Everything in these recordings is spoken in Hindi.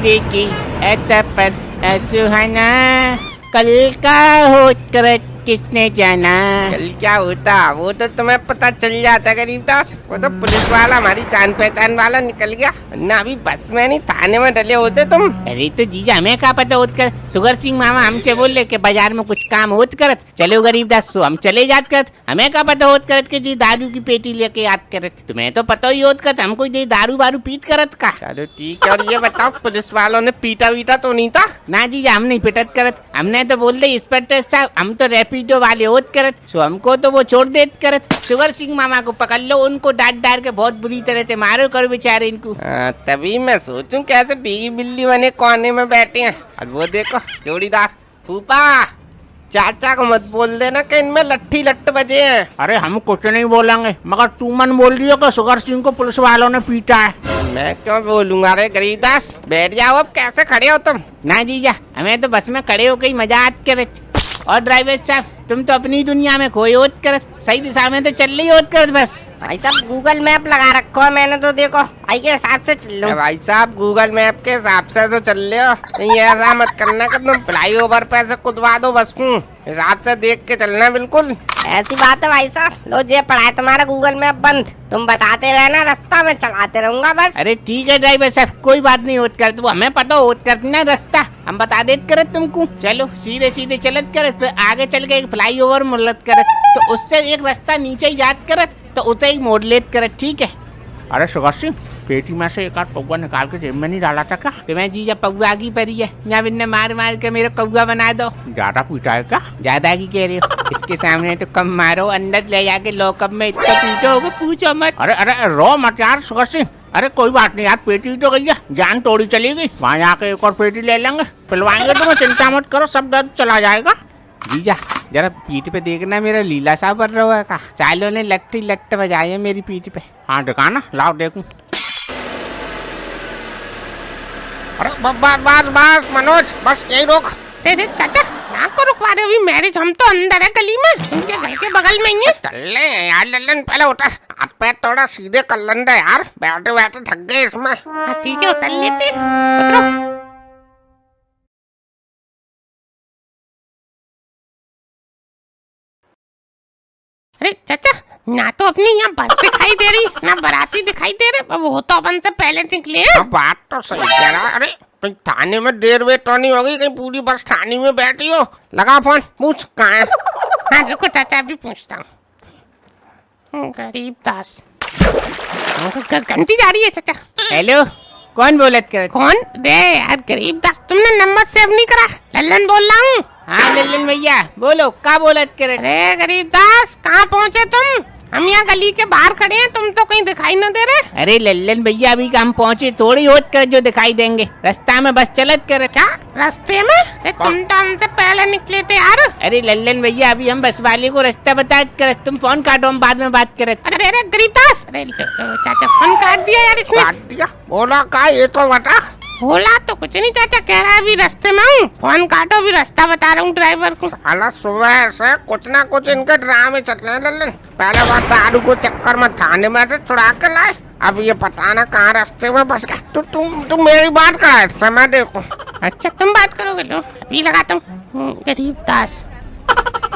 देखी ऐसा पर सुहाना, कल का होकर किसने जाना। कल क्या होता वो तो तुम्हें पता चल जाता गरीबदास। वो तो पुलिस वाला हमारी जान पहचान वाला निकल गया, ना अभी बस में नहीं थाने में डले होते तुम। अरे तो जीजा हमें क्या पता होत कर, सुगर सिंह मामा हमसे बोल रहे कि बाजार में कुछ काम होत करत, चलो गरीबदास सो हम चले जात करत। हमें क्या पता होत करत कि जी दारू की पेटी लेके याद करत, तुम्हें तो पता ही होत करत हमको दे दारू बारू पीत करत का। चलो ठीक है, और ये बताओ पुलिस वालों ने पीटा वीटा तो नहीं था? ना जीजा हम नहीं पिटत करत, हमने तो बोल दे इंस्पेक्टर साहब हम तो रैपिडो वाले होत करत, सो हमको तो वो छोड़ देत करत। सुगर सिंह मामा को पकड़ लो, उनको डांट डाल के बहुत बुरी तरह से मारो करो बेचारे इनको। तभी मैं सोचूं कैसे बिल्ली बिल्ली बने कोने में बैठे हैं। और वो देखो जोड़ीदार फूफा, चाचा को मत बोल देना कि इनमें लट्ठी लट्ट बजे हैं। अरे हम कुछ नहीं बोलेंगे, मगर तू मन बोल दियो कि सुगर सिंह को पुलिस वालों ने पीटा है। मैं क्यों बोलूंगा? अरे गरीबदास बैठ जाओ, अब कैसे खड़े हो तुम? ना जीजा हमें तो बस में खड़े होकर मजा आत करत। और ड्राइवर साहब तुम तो अपनी दुनिया में खोए होत करत, सही दिशा में तो चल रही होत करत बस। भाई साहब गूगल मैप लगा रखो है मैंने, तो देखो भाई के हिसाब से चल लो। भाई साहब गूगल मैप के हिसाब से तो चल रहे हो, नहीं ऐसा मत करना कि तुम फ्लाई ओवर पे से कुदवा दो बस को, हिसाब से देख के चलना बिल्कुल। ऐसी बात है भाई साहब, लो ये पड़ा है तुम्हारा गूगल मैप बंद, तुम बताते रहना, रास्ता में चलाते रहूंगा बस। अरे ठीक है ड्राइवर साहब कोई बात नहीं होत करत, वो हमें पता होत करत ना रास्ता, हम बता देत करत तुमको। चलो सीधे सीधे चलत करत, फिर आगे चल के एक फ्लाई ओवर मुड़त करत, तो उससे एक रास्ता नीचे ही जात करत, तो उसे ही मोड़ लेत करत, ठीक है। अरे सुगर सिंह पेटी में से एक आध पौवा निकाल के जेब में नहीं डाला था क्या? तुम्हें जीजा पौवा की परी है, या बिन्ने मार मार के मेरे कौवा बना दो। ज्यादा पीटा है क्या? ज्यादा की कह रहे हो, इसके सामने तो कम मारो, अंदर ले जाके लॉकअप में इतना पीटोगे पूछो मत। अरे अरे रो मत यार सुगर सिंह, अरे कोई बात नहीं यार, पेटी तो गई है, जान तोड़ी चली गई, वहाँ जाके एक और पेटी ले लेंगे, पिलवाएंगे तुम्हें, चिंता मत करो, सब दर्द चला जाएगा। जीजा जरा पीठ पे देखना, मेरा लीला सा बढ़ रहा है का, सालों ने लट्टी लट्ट बजाई है मेरी पीठ पे। हाँ दिखाना, लाओ देखूं। अरे बस मनोज, बस यही रोक। अरे चाचा यहाँ को रुकवा रहे, अभी मैरिज हम तो अंदर है गली में, उनके घर के बगल में ही है। चल ले यार लल्लन, पहले उतर, हाथ पैर थोड़ा सीधे कर लेना यार, बैठे बैठे थक गए इसमें। ठीक है उतर लेते, उतरो। अरे चाचा ना तो अपनी यहाँ बस दिखाई दे रही, ना बाराती दिखाई दे रहे, वो तो अपन से पहले निकले हैं। बात तो सही कह रहा। अरे कहीं थाने में देर वेट तो नहीं होगी, कहीं पूरी बस थाने में बैठी हो? लगा फोन, पूछ कहाँ है। हाँ रुको चाचा अभी पूछता हूँ। गरीबदास घंटी जा रही है चाचा। हेलो कौन बोलत कर? कौन? रे यार गरीबदास, तुमने नंबर सेव नहीं करा? लल्लन बोल रहा हूँ। हाँ लल्लन भैया बोलो, क्या बोलत करे? अरे गरीबदास कहाँ पहुँचे तुम? हम यहाँ गली के बाहर खड़े हैं, तुम तो कहीं दिखाई न दे रहे। अरे लल्लन भैया अभी हम पहुँचे, थोड़ी होत कर जो दिखाई देंगे, रास्ता में बस चलत कर। क्या रास्ते में? तुम तो हमसे पहले निकले थे यार। अरे लल्लन भैया अभी हम बस वाले को रास्ता बता कर, तुम फोन काटो, हम बाद में बात करत। अरे अरे गरीबदास, अरे चाचा फोन काट दिया यार इसने। काट दिया? बोला का ये तो बता। बोला तो कुछ नहीं चाचा, कह रहा है अभी रास्ते में हूँ, फोन काटो, अभी रास्ता बता रहा हूँ ड्राइवर को। अला सुबह से कुछ ना कुछ इनके ड्रामे चल रहे हैं लल्लन। पहले बात दारू को चक्कर में थाने में से छुड़ा के लाए, अब ये पता ना कहाँ रास्ते में बस गया। तो तुम मेरी बात करा, समय देखो। अच्छा तुम बात करोगे, लो अभी लगाता हूँ। गरीबदास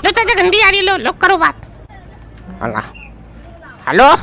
लो चाचा घंटी आ रही, लो करो बात। हेलो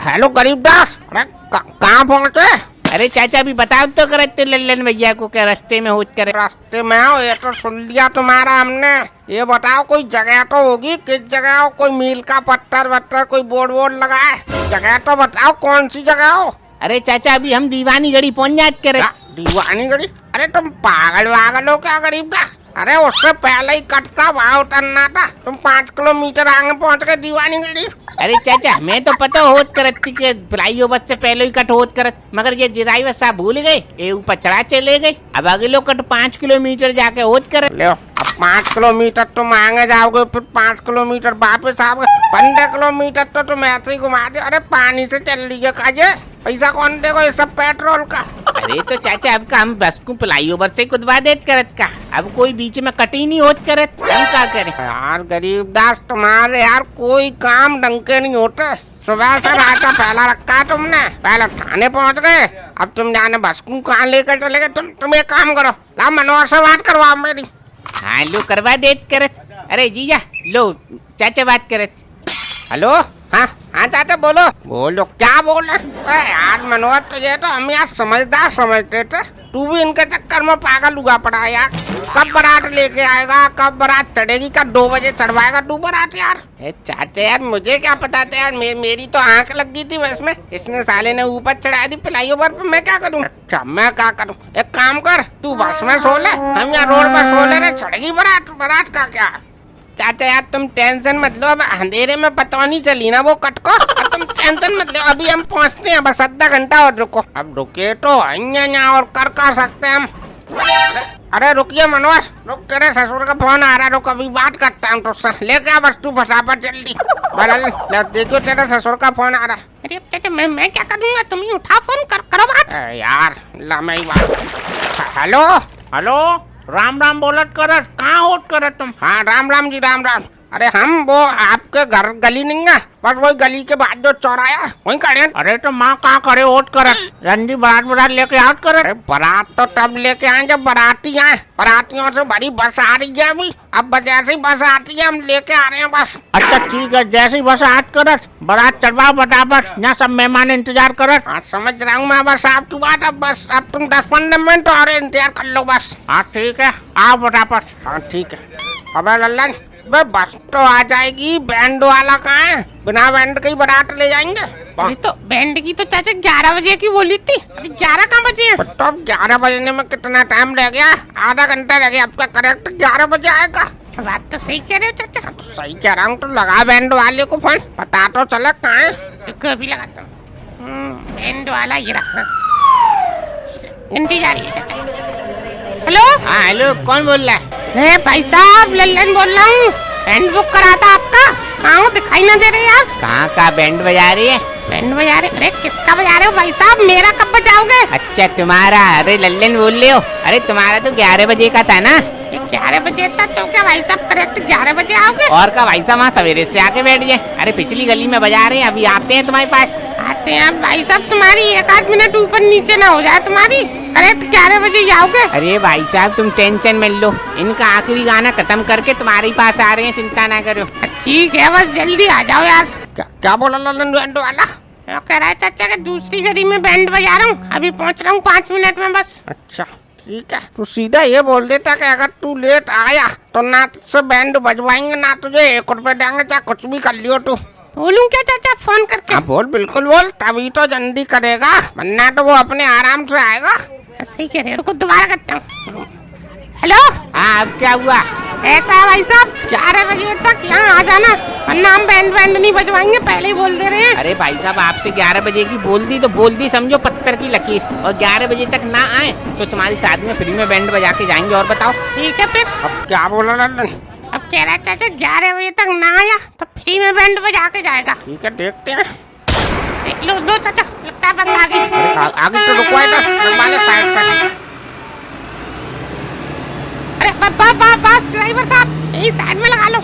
हेलो गरीबदास, अरे कहाँ पहुँचे? अरे चाचा अभी बताओ तो करते लल्लन भैया को, क्या रास्ते में होत करे? रास्ते में हो, ये तो सुन लिया तुम्हारा हमने। ये बताओ कोई जगह तो होगी, किस जगह हो? कोई मील का पत्थर वत्थर कोई बोर्ड वोर्ड लगा है? जगह तो बताओ कौन सी जगह हो? अरे चाचा अभी हम दीवानी गढ़ी पहुँच जात करे। दीवानी गढ़ी? अरे तुम पागल वागल हो क्या गरीबदास? अरे उससे पहले ही कटता वहाँ उतरना था, तुम 5 किलोमीटर आगे पहुँच गए दीवानी गढ़ी। अरे चाचा मैं तो पता होत करत थी कि फ्लाई ओवर से पहले ही कट होत करत, मगर ये ड्राइवर साहब भूल गए, ये ऊपर चढ़ा चले गए, अब अगले कट 5 किलोमीटर जाके होत करत। ले अब 5 किलोमीटर तुम आगे जाओगे, फिर 5 किलोमीटर वापस आओगे, 15 किलोमीटर तो तुम ऐसे ही घुमा दे। अरे पानी से चल लीजिए काजे, पैसा कौन देगा ये सब पेट्रोल का? अरे तो चाचा अब का हम बस को फ्लाई ओवर से कुदवा देत करत का, अब कोई बीच में कट ही नहीं होत करत, हम क्या करें? यार गरीबदास तुम्हारे यार कोई काम ढंग के नहीं होते, सुबह से रात का पहला रखा है तुमने। पहले थाने पहुंच गए, अब तुम जाने बस को कहाँ लेकर चले गए। तुम एक काम करो, ला मनोहर से बात करवाओ मेरी। हाँ लो करवा देत करत। अरे जीजा लो चाचा बात करत। हेलो, हाँ हाँ चाचा बोलो। बोलो क्या बोले? यार मनोहर तुझे तो हम यार समझदार समझते थे, तू भी इनके चक्कर में पागल हुआ पड़ा यार। कब बारात लेके आएगा, कब बारात चढ़ेगी, कब 2 बजे चढ़वाएगा तू बारात यार? चाचा यार मुझे क्या पता था यार, मेरी तो आंख लग गई थी बस में। इसने साले ने ऊपर चढ़ा दी फ्लाईओवर पे, मैं क्या करूँ? अच्छा मैं क्या करूँ? एक काम कर, तू बस में सो ले, हम यहाँ रोड पर सो ले रहे, चढ़ेगी बारात। बारात का क्या चाचा यार तुम टेंशन मत लो, अब अंधेरे में पता नहीं चली ना वो कट को। तुम टेंशन मत लो, अभी हम पहुंचते हैं, बस आधा घंटा और रुको। अब रुके तो यहाँ और कर सकते हैं हम। अरे रुकिए मनोज, रुक, तेरे ससुर का फोन आ रहा है, रुक अभी बात करता हूँ तुझसे। लेके आ बस तू फटाफट जल्दी। बदल देखियो तेरे ससुर का फोन आ रहा है। अरे चाचा मैं क्या करूँगा, तुम ही उठा फोन करो बात। यार ला मैं ही बात। हेलो हेलो राम राम बोलत करत, कहाँ होत करत तुम? हाँ राम राम जी राम राम। अरे हम वो आपके घर गली नहीं है, बस वही गली के बाद जो चौराया है वहीं खड़े हैं। अरे तो माँ कहाँ खड़े होत करत? रंडी बारात लेके आवत करत। अरे बारात तो तब लेके आए जब बाराती आए, बारातियों से बड़ी बस आ रही है अभी। अब जैसे ही बस आती है हम लेके आ रहे हैं बस। अच्छा ठीक है, जैसे ही बस आत करत बारात चढ़वाओ फटाफट, यहाँ सब मेहमान इंतजार करत। हाँ समझ रहा हूँ मैं बस आपकी बात। अब बस अब तुम 10-15 मिनट और इंतजार कर लो बस। हाँ ठीक है, आओ फटाफट। हाँ ठीक है। अबे लल्लन बस तो आ जाएगी, बैंड वाला कहाँ है? बिना बैंड के ही बारात ले जाएंगे। अरे तो बैंड की तो चाचा 11 बजे की बोली थी, अभी 11 कहाँ बजे हैं? तो अब 11 बजने में कितना टाइम रह गया? आधा घंटा रह गया। आपका करेक्ट 11 बजे आएगा। बात तो सही कह रहे हो चाचा। तो सही कह रहा हूँ, तो लगा बैंड वाले को फोन, पता तो चला कहाँ है। रुको अभी लगाता हूँ। बैंड वाला ये रहा, घंटी जा रही है चाचा। हेलो हाँ हेलो, कौन बोल रहा है? अरे भाई साहब लल्लन बोल रहा हूँ, बैंड बुक करा था आपका, कहाँ हो दिखाई ना दे रहे यार। कहाँ का बैंड बजा रही है? बैंड बजा रहे? अरे किसका बजा रहे हो भाई साहब, मेरा कब बजाओगे? अच्छा तुम्हारा? अरे लल्लन बोल रहे हो? अरे तुम्हारा तो 11 बजे का था ना? 11 बजे तक तो क्या भाई साहब करेक्ट 11 बजे आओगे? और का भाई साहब वहाँ सवेरे से आके बैठ जाए। अरे पिछली गली में बजा रहे हैं, अभी आते हैं तुम्हारे पास। आते हैं भाई साहब, तुम्हारी 1-8 मिनट ऊपर नीचे ना हो जाए, तुम्हारी करेक्ट 11 बजे ही आओगे। अरे भाई साहब तुम टेंशन मत लो, इनका आखिरी गाना खत्म करके तुम्हारे पास आ रहे हैं, चिंता ना करो। ठीक है बस जल्दी आ जाओ यार। क्या बोला लल्लन बैंड वाला? कह रहा है चाचा के दूसरी गली में बैंड बजा रहा हूँ, अभी पहुँच रहा हूँ 5 मिनट में बस। अच्छा ठीक है, तू सीधा ये बोल देता कि अगर तू लेट आया तो ना तुझसे बैंड बजवाएंगे, ना तुझे 1 रुपए देंगे, चाहे कुछ भी कर लियो तू। बोलूं क्या चाचा फोन करके? हाँ बोल, बिल्कुल बोल, तभी तो जल्दी करेगा, वरना तो वो अपने आराम से आएगा। सही कह रहे हो, रुको दोबारा करता हूँ। हेलो हाँ अब क्या हुआ? ऐसा है भाई साहब 11 बजे तक यहाँ आ जाना, वरना हम बैंड नहीं बजवाएंगे, पहले ही बोल दे रहे हैं। अरे भाई साहब आपसे 11 बजे की बोल दी तो बोल दी, समझो पत्थर की लकीर। और 11 बजे तक ना आए तो तुम्हारी शादी में फ्री में बैंड बजा के जाएंगे। और बताओ ठीक है फिर। अब क्या बोला लल्लन? अब कह रहा है चाचा 11 बजे तक ना आया तो फ्री में बैंड बजा के जाएगा। ठीक है देखते हैं। लो चाचा, लगता है बस आ गई। अरे आगे तो रुकवाएगा साइड से। अरे बस ड्राइवर साहब यही साइड में लगा लो।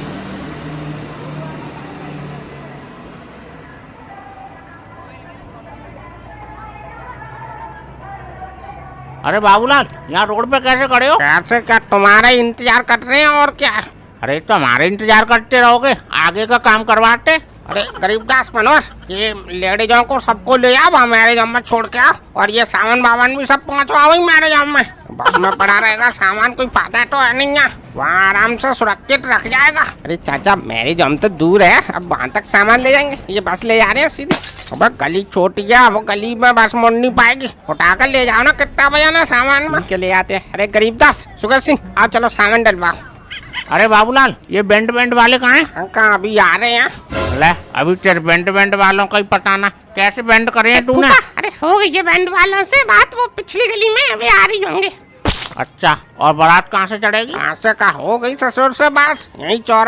अरे बाबूलाल यहाँ रोड पे कैसे खड़े हो? कैसे क्या, तुम्हारा इंतजार कर रहे हैं और क्या? अरे तो हमारे इंतजार करते रहोगे, आगे का काम करवाते। अरे गरीबदास मनोहर, ये लेडीजों को सबको ले आओ मैरिज में छोड़ के आओ, और ये सामान वामान भी सब पहुँचवाओ वही मैरिज में। बस में पड़ा रहेगा सामान, कोई फायदा तो है नहीं है, वहाँ आराम से सुरक्षित रख जाएगा। अरे चाचा मैरिज हम तो दूर है, अब वहाँ तक सामान ले जाएंगे, ये बस ले जा रहे हैं सीधे। अब गली छोटी है, वो गली में बस मुड़ नहीं पाएगी, उठाकर ले जाओ ना, कितना बजाना सामान में के ले आते हैं। अरे गरीबदास, शुगर सिंह, आओ चलो सामान डलवाओ। अरे बाबूलाल ये बैंड वाले कहाँ हैं? कहाँ अभी आ रहे हैं। ले अभी तेरे बैंड वालों का ही पता ना, कैसे बैंड करे हैं तूने? अरे हो गई है बैंड वालों से बात, वो पिछली गली में अभी आ रही होंगे। अच्छा और बारात कहाँ से चढ़ेगी? कहाँ से का हो गई ससुर से बात, यही चौरा